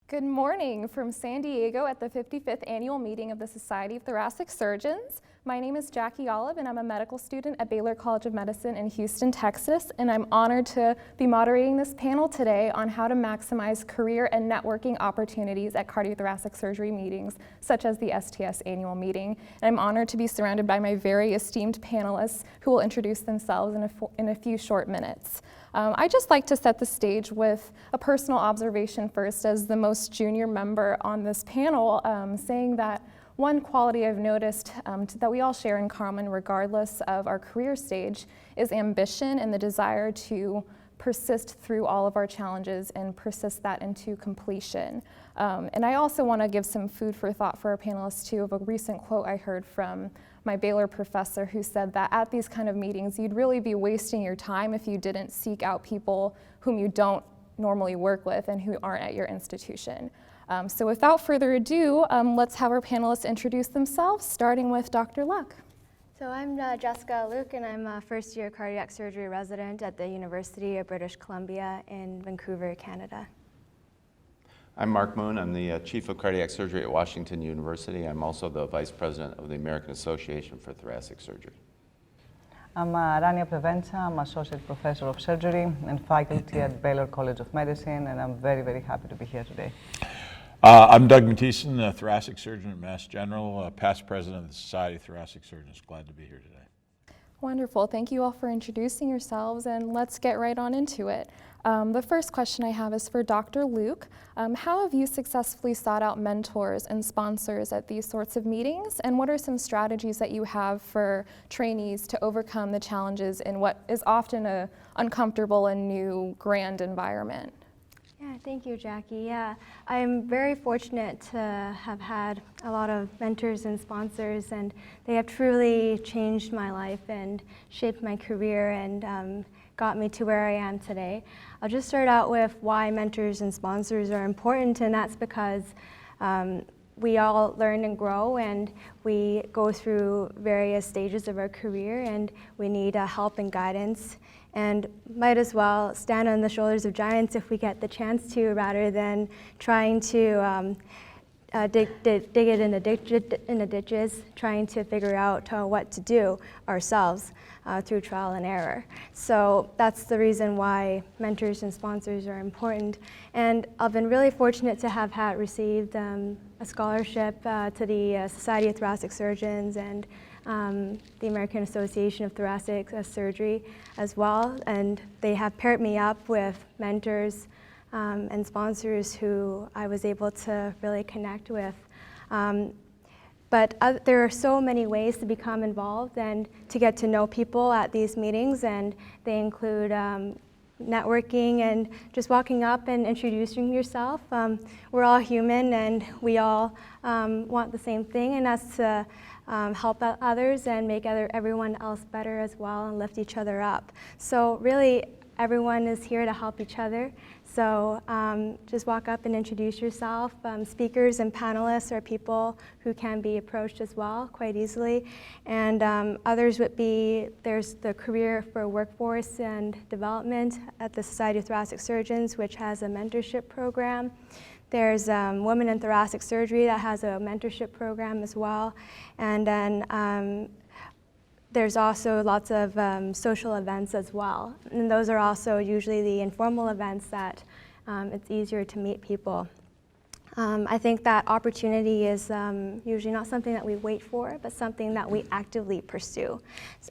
Good morning from San Diego at the 55th Annual Meeting of the Society of Thoracic Surgeons. My name is Jackie Olive, and I'm a medical student at Baylor College of Medicine in Houston, Texas, and I'm honored to be moderating this panel today on how to maximize career and networking opportunities at cardiothoracic surgery meetings, such as the STS Annual Meeting. And I'm honored to be surrounded by my very esteemed panelists who will introduce themselves in a few short minutes. I'd just like to set the stage with a personal observation first as the most junior member on this panel, saying that one quality I've noticed that we all share in common regardless of our career stage is ambition and the desire to persist through all of our challenges and persist that into completion. And I also want to give some food for thought for our panelists too of a recent quote I heard from my Baylor professor who said that at these kind of meetings you'd really be wasting your time if you didn't seek out people whom you don't normally work with and who aren't at your institution. So without further ado, let's have our panelists introduce themselves, starting with Dr. Luck. So I'm Jessica Luke, and I'm a first-year cardiac surgery resident at the University of British Columbia in Vancouver, Canada. I'm Mark Moon. I'm the Chief of Cardiac Surgery at Washington University. I'm also the Vice President of the American Association for Thoracic Surgery. I'm Rania Prevenza. I'm Associate Professor of Surgery and faculty at Baylor College of Medicine, and I'm very, very happy to be here today. I'm Doug Mathieson, a thoracic surgeon at Mass General, past president of the Society of Thoracic Surgeons. Glad to be here today. Wonderful. Thank you all for introducing yourselves, and let's get right on into it. The first question I have is for Dr. Luke. How have you successfully sought out mentors and sponsors at these sorts of meetings, and what are some strategies that you have for trainees to overcome the challenges in what is often an uncomfortable and new grand environment? Yeah, thank you, Jackie. Yeah, I'm very fortunate to have had a lot of mentors and sponsors, and they have truly changed my life and shaped my career and got me to where I am today. I'll just start out with why mentors and sponsors are important, and that's because we all learn and grow, and we go through various stages of our career, and we need help and guidance. And might as well stand on the shoulders of giants if we get the chance to, rather than trying to dig it in the ditches, trying to figure out what to do ourselves through trial and error. So that's the reason why mentors and sponsors are important. And I've been really fortunate to have received a scholarship to the Society of Thoracic Surgeons and the American Association of Thoracic Surgery as well, and they have paired me up with mentors and sponsors who I was able to really connect with. But there are so many ways to become involved and to get to know people at these meetings, and they include networking and just walking up and introducing yourself. We're all human, and we all want the same thing, and that's to help others and make everyone else better as well and lift each other up. So really, everyone is here to help each other. So just walk up and introduce yourself. Speakers and panelists are people who can be approached as well quite easily. And others would be, there's the Career for Workforce and Development at the Society of Thoracic Surgeons, which has a mentorship program. There's Women in Thoracic Surgery that has a mentorship program as well. And then there's also lots of social events as well. And those are also usually the informal events that it's easier to meet people. I think that opportunity is usually not something that we wait for, but something that we actively pursue.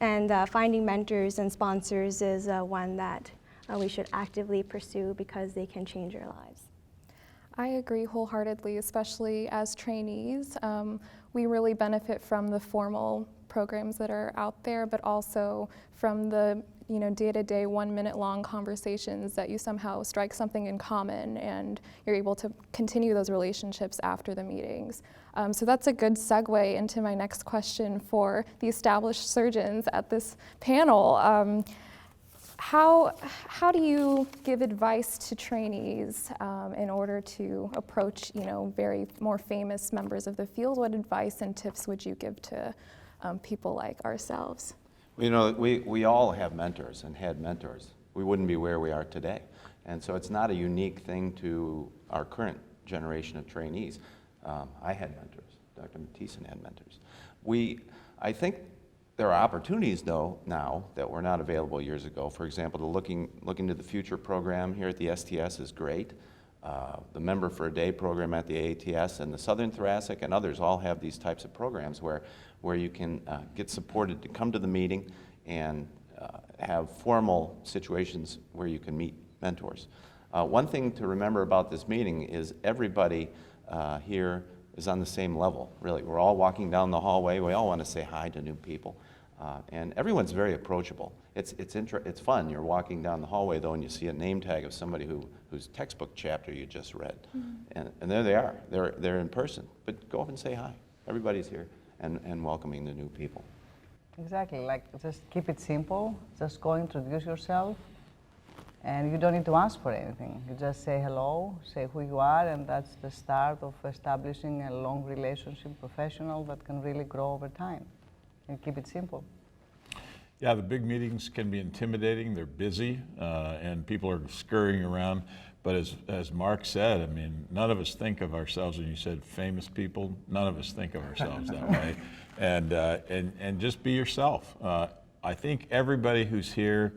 And finding mentors and sponsors is one that we should actively pursue because they can change our lives. I agree wholeheartedly, especially as trainees. We really benefit from the formal programs that are out there, but also from the day-to-day 1-minute long conversations that you somehow strike something in common and you're able to continue those relationships after the meetings. So that's a good segue into my next question for the established surgeons at this panel. How do you give advice to trainees in order to approach, very more famous members of the field? What advice and tips would you give to people like ourselves? We all have mentors and had mentors. We wouldn't be where we are today. And so it's not a unique thing to our current generation of trainees. I had mentors. Dr. Mathisen had mentors. I think there are opportunities, though, now that were not available years ago. For example, the Looking to the Future program here at the STS is great. The Member for a Day program at the AATS and the Southern Thoracic and others all have these types of programs where you can get supported to come to the meeting and have formal situations where you can meet mentors. One thing to remember about this meeting is everybody here is on the same level, really. We're all walking down the hallway. We all want to say hi to new people. And everyone's very approachable. It's fun. You're walking down the hallway, though, and you see a name tag of somebody whose textbook chapter you just read. Mm-hmm. And there they are. They're in person. But go up and say hi. Everybody's here and welcoming the new people. Exactly. Like, just keep it simple. Just go introduce yourself. And you don't need to ask for anything. You just say hello, say who you are, and that's the start of establishing a long relationship, professional, that can really grow over time. And keep it simple. Yeah, the big meetings can be intimidating. They're busy, and people are scurrying around. But as Mark said, I mean, none of us think of ourselves, and you said famous people, none of us think of ourselves that way. And just be yourself. I think everybody who's here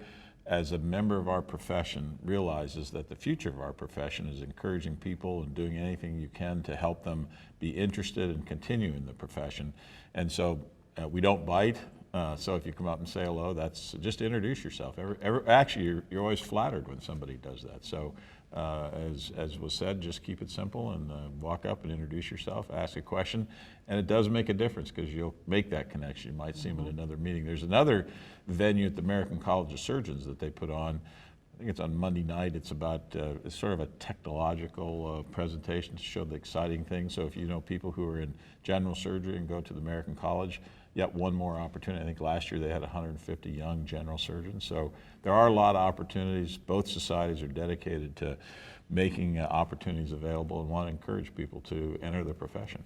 as a member of our profession realizes that the future of our profession is encouraging people and doing anything you can to help them be interested and continue in the profession. And so we don't bite. So if you come up and say hello, that's just introduce yourself. Actually, you're always flattered when somebody does that. So as was said, just keep it simple and walk up and introduce yourself, ask a question, and it does make a difference because you'll make that connection. You might see them at another meeting. There's another venue at the American College of Surgeons that they put on. I think it's on Monday night. It's about it's sort of a technological presentation to show the exciting things. So if you know people who are in general surgery and go to the American College, yet one more opportunity. I think last year they had 150 young general surgeons. So there are a lot of opportunities. Both societies are dedicated to making opportunities available and want to encourage people to enter the profession.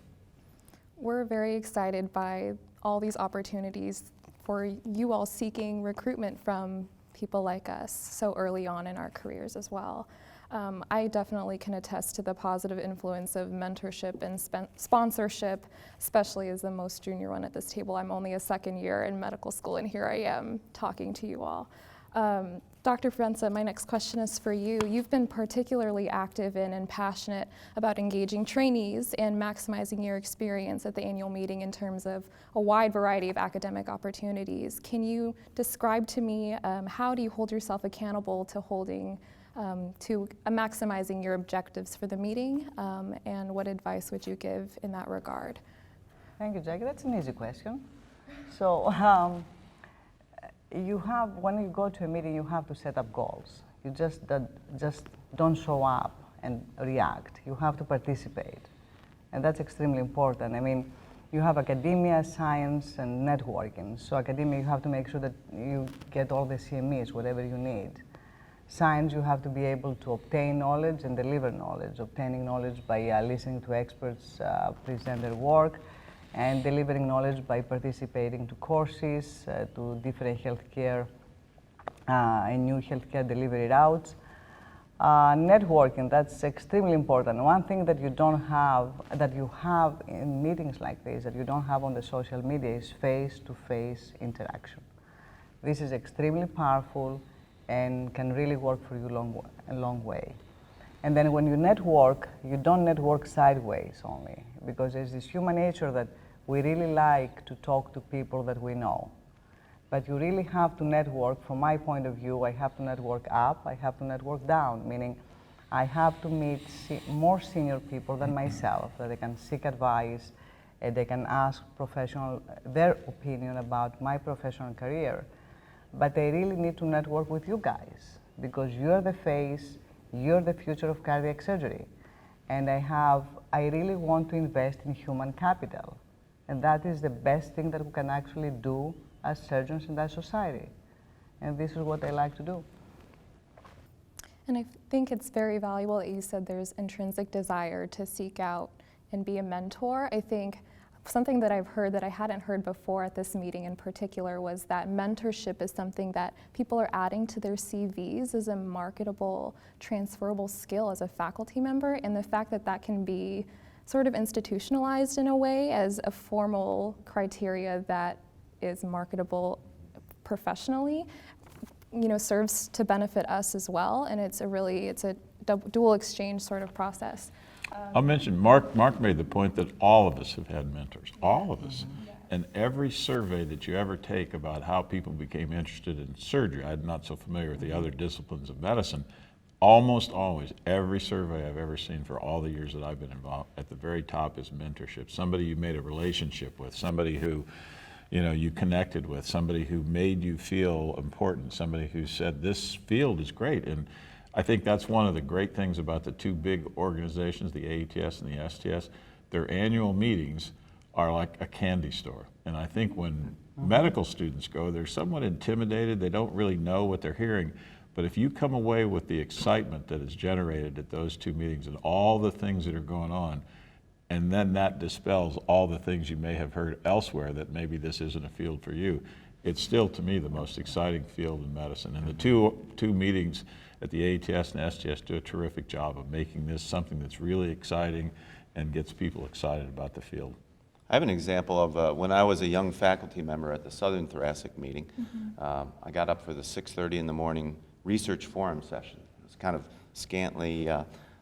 We're very excited by all these opportunities for you all seeking recruitment from people like us so early on in our careers as well. I definitely can attest to the positive influence of mentorship and sponsorship, especially as the most junior one at this table. I'm only a second year in medical school, and here I am talking to you all. Dr. Frenza, my next question is for you. You've been particularly active in and passionate about engaging trainees and maximizing your experience at the annual meeting in terms of a wide variety of academic opportunities. Can you describe to me how do you hold yourself accountable to maximizing your objectives for the meeting, and what advice would you give in that regard? Thank you, Jackie. That's an easy question. So when you go to a meeting, you have to set up goals. You just don't show up and react. You have to participate, and that's extremely important. I mean, you have academia, science, and networking. So academia, you have to make sure that you get all the CMEs, whatever you need. Science, you have to be able to obtain knowledge and deliver knowledge, obtaining knowledge by listening to experts present their work, and delivering knowledge by participating to courses, to different healthcare and new healthcare delivery routes. Networking, that's extremely important. One thing that you have in meetings like this, that you don't have on the social media, is face-to-face interaction. This is extremely powerful and can really work for you a long way. And then when you network, you don't network sideways only, because there's this human nature that we really like to talk to people that we know. But you really have to network. From my point of view, I have to network up, I have to network down, meaning I have to meet more senior people than myself, that they can seek advice, and they can ask their opinion about my professional career. But I really need to network with you guys, because you're the face, you're the future of cardiac surgery. And I really want to invest in human capital. And that is the best thing that we can actually do as surgeons in that society. And this is what I like to do. And I think it's very valuable that you said there's intrinsic desire to seek out and be a mentor. I think something that I've heard that I hadn't heard before at this meeting in particular was that mentorship is something that people are adding to their CVs as a marketable, transferable skill as a faculty member, and the fact that that can be sort of institutionalized in a way as a formal criteria that is marketable professionally, serves to benefit us as well, and it's a dual exchange sort of process. I'll mention, Mark made the point that all of us have had mentors, all of us. And every survey that you ever take about how people became interested in surgery, I'm not so familiar with the other disciplines of medicine, almost always, every survey I've ever seen for all the years that I've been involved, at the very top is mentorship. Somebody you made a relationship with, somebody who you connected with, somebody who made you feel important, somebody who said, this field is great. And I think that's one of the great things about the two big organizations, the AETS and the STS. Their annual meetings are like a candy store. And I think when medical students go, they're somewhat intimidated. They don't really know what they're hearing. But if you come away with the excitement that is generated at those two meetings and all the things that are going on, and then that dispels all the things you may have heard elsewhere that maybe this isn't a field for you, it's still, to me, the most exciting field in medicine. And the two meetings at the ATS and STS do a terrific job of making this something that's really exciting and gets people excited about the field. I have an example of when I was a young faculty member at the Southern Thoracic Meeting. I got up for the 6:30 in the morning research forum session. It was kind of scantily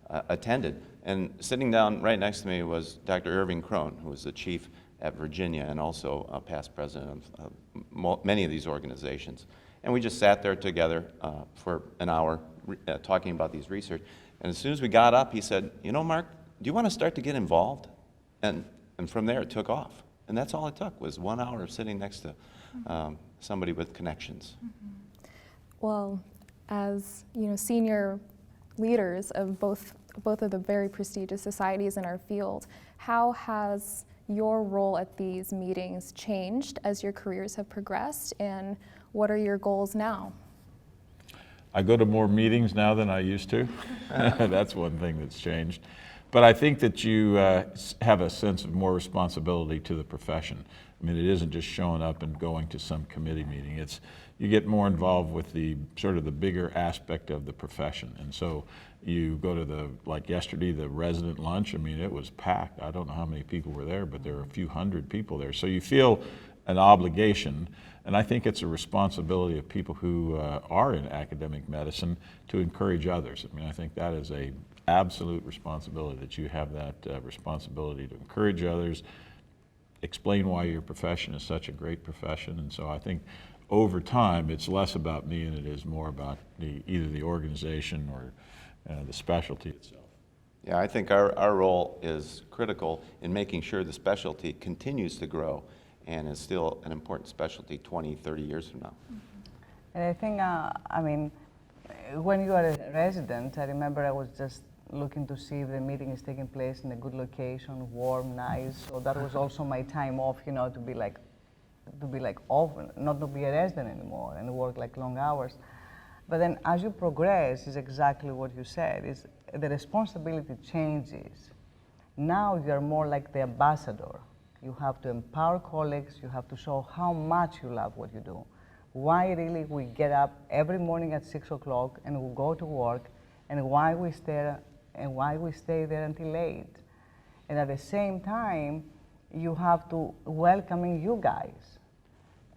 attended. And sitting down right next to me was Dr. Irving Crone, who was the chief at Virginia and also a past president of many of these organizations. And we just sat there together for an hour talking about these research. And as soon as we got up, he said, Mark, do you want to start to get involved? And from there, it took off. And that's all it took, was 1 hour of sitting next to somebody with connections. Well, as senior leaders of both of the very prestigious societies in our field, how has your role at these meetings changed as your careers have progressed, and what are your goals now? I go to more meetings now than I used to. That's one thing that's changed. But I think that you have a sense of more responsibility to the profession. I mean, it isn't just showing up and going to some committee meeting. You get more involved with the sort of the bigger aspect of the profession. And so you go to like yesterday, the resident lunch. I mean, it was packed. I don't know how many people were there, but there were a few hundred people there. So you feel an obligation, and I think it's a responsibility of people who are in academic medicine to encourage others. I mean, I think that is a absolute responsibility, that you have that responsibility to encourage others, explain why your profession is such a great profession. And so I think over time, it's less about me and it is more about either the organization or the specialty itself. Yeah, I think our role is critical in making sure the specialty continues to grow and is still an important specialty 20, 30 years from now. And I think, when you are a resident, I remember I was just looking to see if the meeting is taking place in a good location, warm, nice. So that was also my time off, to be like off, not to be a resident anymore and work like long hours. But then as you progress, is exactly what you said, is the responsibility changes. Now you are more like the ambassador. You have to empower colleagues, you have to show how much you love what you do. Why really we get up every morning at 6 o'clock and we go to work, and why we stay there until late. And at the same time, you have to welcoming you guys.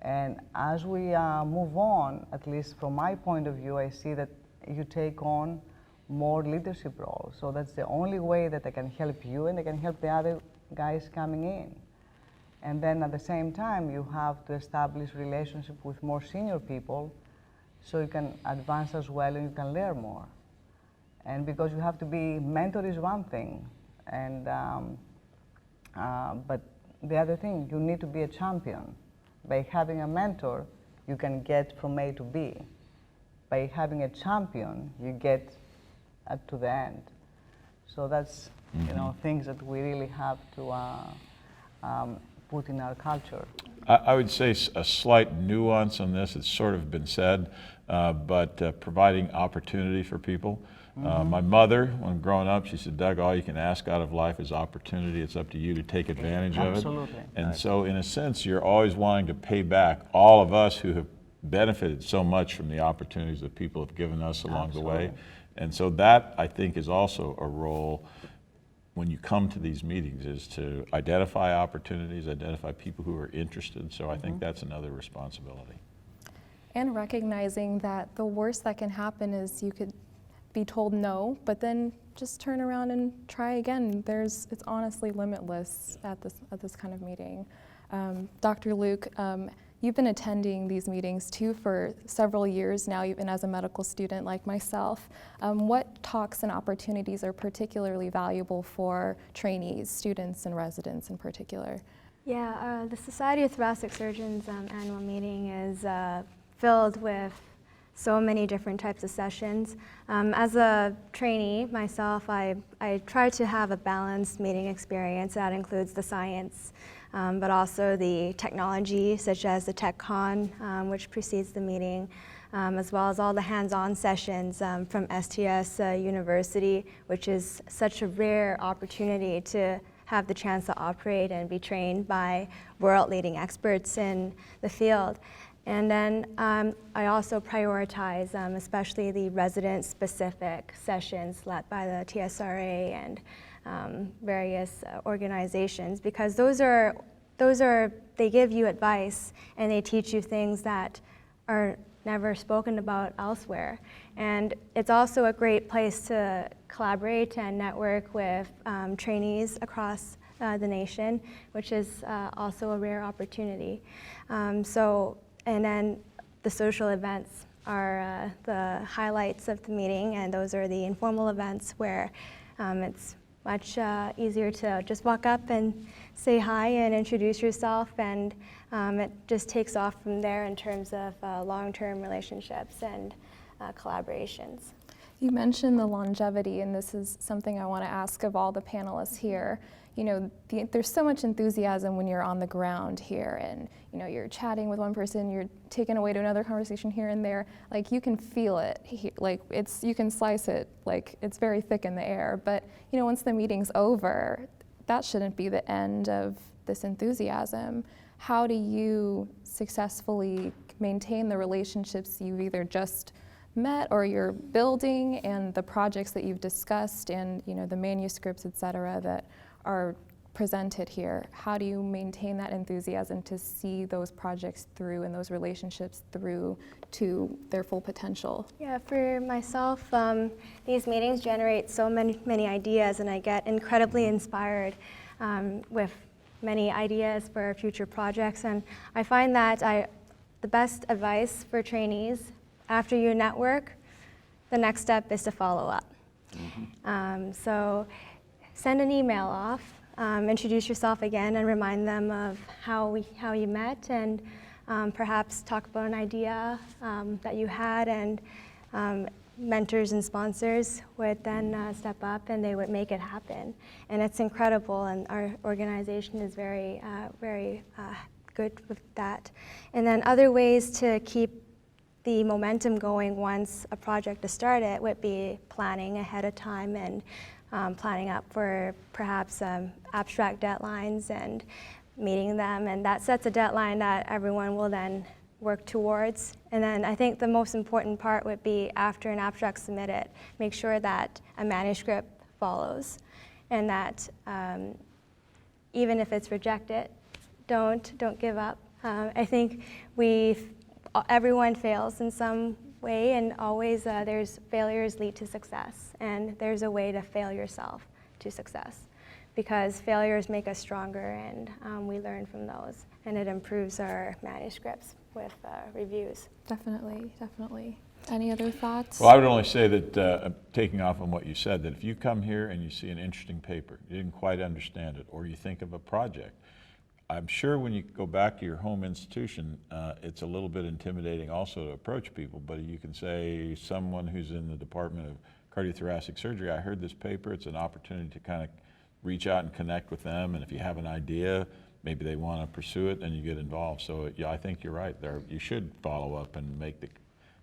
And as we move on, at least from my point of view, I see that you take on more leadership roles. So that's the only way that I can help you and I can help the other guys coming in. And then at the same time, you have to establish relationship with more senior people so you can advance as well and you can learn more. And because you have to be, mentor is one thing, and but the other thing, you need to be a champion. By having a mentor, you can get from A to B. By having a champion, you get to the end. So that's things that we really have to put in our culture. I would say a slight nuance on this. It's sort of been said, but providing opportunity for people. My mother, when growing up, she said, Doug, all you can ask out of life is opportunity. It's up to you to take advantage of it. Absolutely. And so in a sense, you're always wanting to pay back all of us who have benefited so much from the opportunities that people have given us along the way. And so that, I think, is also a role when you come to these meetings, is to identify opportunities, identify people who are interested. So I think that's another responsibility. And recognizing that the worst that can happen is you could be told no, but then just turn around and try again. It's honestly limitless at this kind of meeting. Dr. Luke, you've been attending these meetings too for several years now, even as a medical student like myself. What talks and opportunities are particularly valuable for trainees, students, and residents in particular? Yeah, the Society of Thoracic Surgeons annual meeting is filled with so many different types of sessions. As a trainee myself, I try to have a balanced meeting experience that includes the science, but also the technology, such as the TechCon, which precedes the meeting, as well as all the hands-on sessions from STS University, which is such a rare opportunity to have the chance to operate and be trained by world-leading experts in the field. And then I also prioritize especially the resident-specific sessions led by the TSRA and various organizations, because they give you advice and they teach you things that are never spoken about elsewhere. And it's also a great place to collaborate and network with trainees across the nation, which is also a rare opportunity. And then the social events are the highlights of the meeting, and those are the informal events where it's much easier to just walk up and say hi and introduce yourself, and it just takes off from there in terms of long-term relationships and collaborations. You mentioned the longevity, and this is something I want to ask of all the panelists here. You know, there's so much enthusiasm when you're on the ground here, and you know, you're chatting with one person, you're taken away to another conversation here and there. Like, you can feel it, like you can slice it, like it's very thick in the air. But you know, once the meeting's over, that shouldn't be the end of this enthusiasm. How do you successfully maintain the relationships you've either just met or you're building, and the projects that you've discussed, and you know, the manuscripts, et cetera, that are presented here? How do you maintain that enthusiasm to see those projects through and those relationships through to their full potential? Yeah, for myself, these meetings generate so many ideas, and I get incredibly inspired with many ideas for future projects. And I find that the best advice for trainees, after you network, the next step is to follow up. So send an email off, introduce yourself again, and remind them of how you met, and perhaps talk about an idea that you had, and mentors and sponsors would then step up and they would make it happen. And it's incredible, and our organization is very good with that. And then other ways to keep the momentum going once a project is started would be planning ahead of time, and planning up for perhaps abstract deadlines and meeting them, and that sets a deadline that everyone will then work towards. And then I think the most important part would be, after an abstract submitted, make sure that a manuscript follows, and that even if it's rejected, don't give up. I think everyone fails in some way, and always there's failures lead to success, and there's a way to fail yourself to success, because failures make us stronger, and we learn from those, and it improves our manuscripts with reviews. Definitely, definitely. Any other thoughts? Well, I would only say that, taking off on what you said, that if you come here and you see an interesting paper, you didn't quite understand it, or you think of a project, I'm sure when you go back to your home institution, it's a little bit intimidating also to approach people, but you can say, someone who's in the Department of Cardiothoracic Surgery, I heard this paper, it's an opportunity to kind of reach out and connect with them, and if you have an idea, maybe they want to pursue it, and you get involved. So yeah, I think you're right. You should follow up and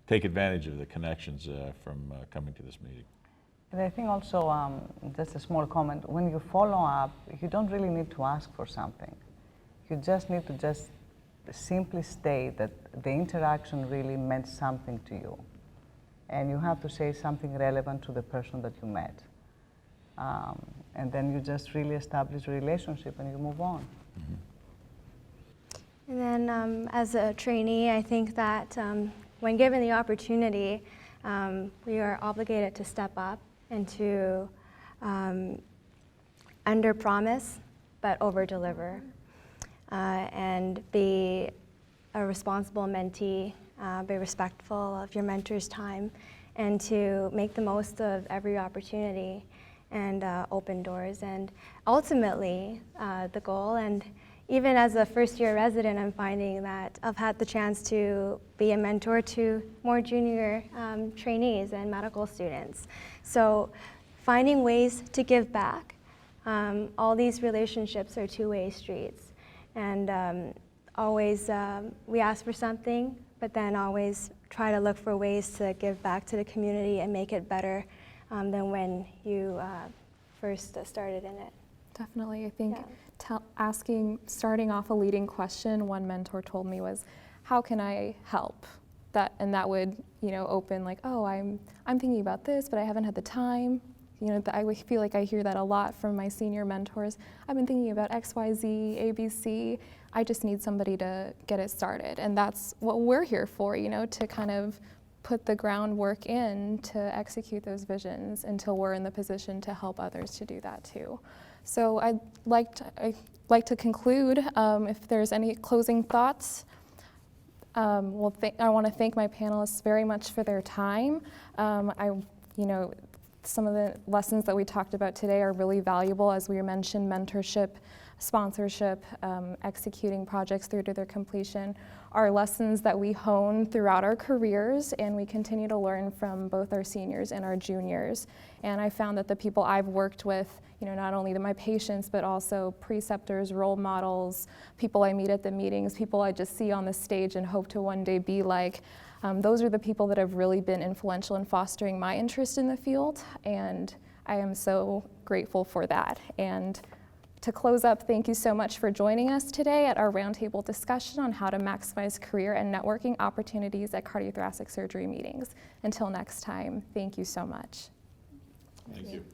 take advantage of the connections from coming to this meeting. And I think also, just a small comment, when you follow up, you don't really need to ask for something. You just need to just simply state that the interaction really meant something to you. And you have to say something relevant to the person that you met. And then you just really establish a relationship and you move on. Mm-hmm. And then as a trainee, I think that when given the opportunity, we are obligated to step up and to under-promise but over-deliver, and be a responsible mentee, be respectful of your mentor's time, and to make the most of every opportunity and open doors. And ultimately, the goal, and even as a first-year resident, I'm finding that I've had the chance to be a mentor to more junior trainees and medical students. So finding ways to give back. All these relationships are two-way streets. And always we ask for something, but then always try to look for ways to give back to the community and make it better than when you first started in it. Definitely. I think Yeah. starting off a leading question, one mentor told me was, how can I help? And that would, open like, oh, I'm thinking about this, but I haven't had the time. I feel like I hear that a lot from my senior mentors. I've been thinking about X, Y, Z, ABC. I just need somebody to get it started. And that's what we're here for, to kind of put the groundwork in to execute those visions until we're in the position to help others to do that too. So I'd like to conclude, if there's any closing thoughts. I want to thank my panelists very much for their time. Some of the lessons that we talked about today are really valuable, as we mentioned, mentorship, sponsorship, executing projects through to their completion are lessons that we hone throughout our careers, and we continue to learn from both our seniors and our juniors. And I found that the people I've worked with, not only my patients, but also preceptors, role models, people I meet at the meetings, people I just see on the stage and hope to one day be like, those are the people that have really been influential in fostering my interest in the field, and I am so grateful for that. And to close up, thank you so much for joining us today at our roundtable discussion on how to maximize career and networking opportunities at cardiothoracic surgery meetings. Until next time, thank you so much. Thank you.